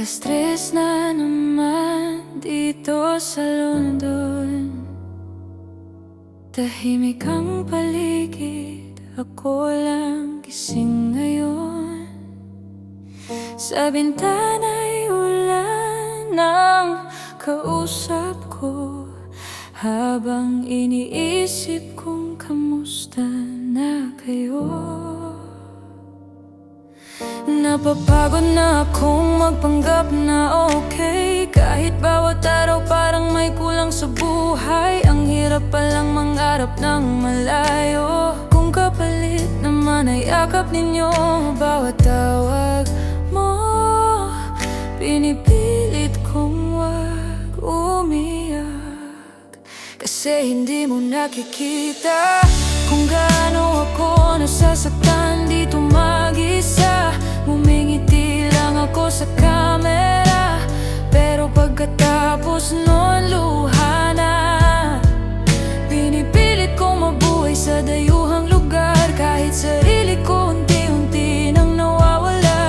Alas 3 na naman dito sa London. Tahimik ang paligid, ako lang gising ngayon. Sa bintana'y ulan ang kausap ko, habang iniisip kung kamusta na kayo. Napapagod na akong magpanggap na okay, kahit bawat araw parang may kulang sa buhay. Ang hirap palang mangarap ng malayo, kung kapalit naman ay yakap ninyo. Bawat tawag mo, pinipilit kong wag umiyak, kasi hindi mo nakikita kung gaano ako nasasaktan dito mag-isa. Ngumingiti lang ako sa camera, pero pagkatapos nun luha na. Pinipilit kong mabuhay sa dayuhang lugar, kahit sarili ko unti-unti nang nawawala.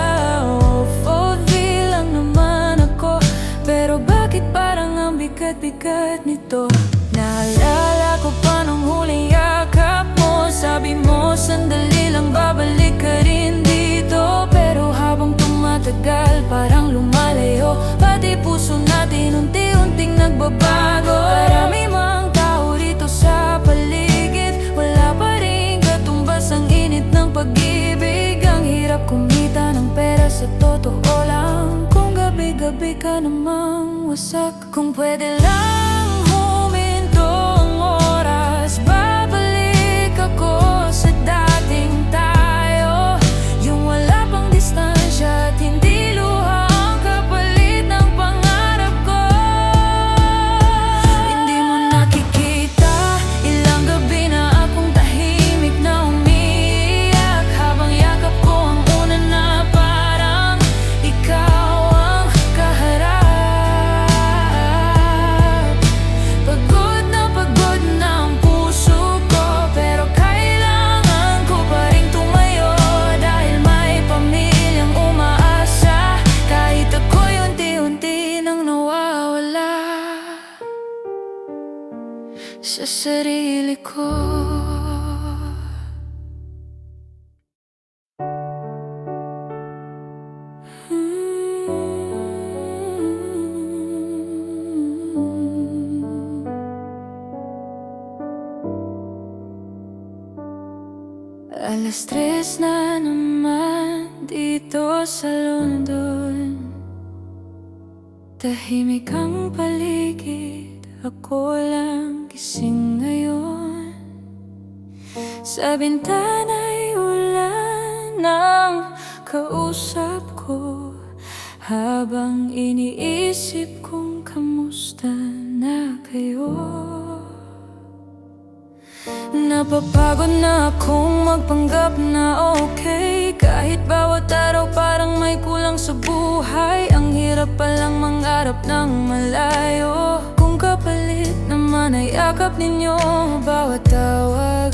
Feel lang naman ako, pero bakit parang ang bigat-bigat nito? Naalala ko pa nung huling yakap mo, sabi mo sandali lang babalik ka rin dito. Pero habang tumatagal parang lumalayo, pati puso natin unti-unting nagbabago. Marami mang tao rito sa paligid, wala pa rin katumbas ang init ng pag-ibig. Ang hirap kumita ng pera sa totoo lang, kung gabi-gabi ka namang wasak. Kung pwede lang huminto ang oras, babalik ako sa dating tayo. Yung wala pang distansya at hindi luha ang kapalit ng pangarap ko. Hindi mo nakikita, ilang gabi na akong tahimik na umiiyak, habang yakap ko ang una na parang ikaw ang kaharap. Pagod na ang puso ko, pero kailangan ko pa rin tumayo, dahil may pamilyang umaasa, kahit ako'y unti-unti nang nawawala sa sarili ko. Alas 3 na naman dito sa London. Tahimik ang paligid, ako lang gising ngayon. Sa bintana'y ulan ang kausap ko, habang iniisip kung kamusta na kayo. Napapagod na akong magpanggap na okay, kahit bawat araw parang may kulang sa buhay. Ang hirap palang mangarap ng malayo, kung kapalit naman ay yakap ninyo. Bawat tawag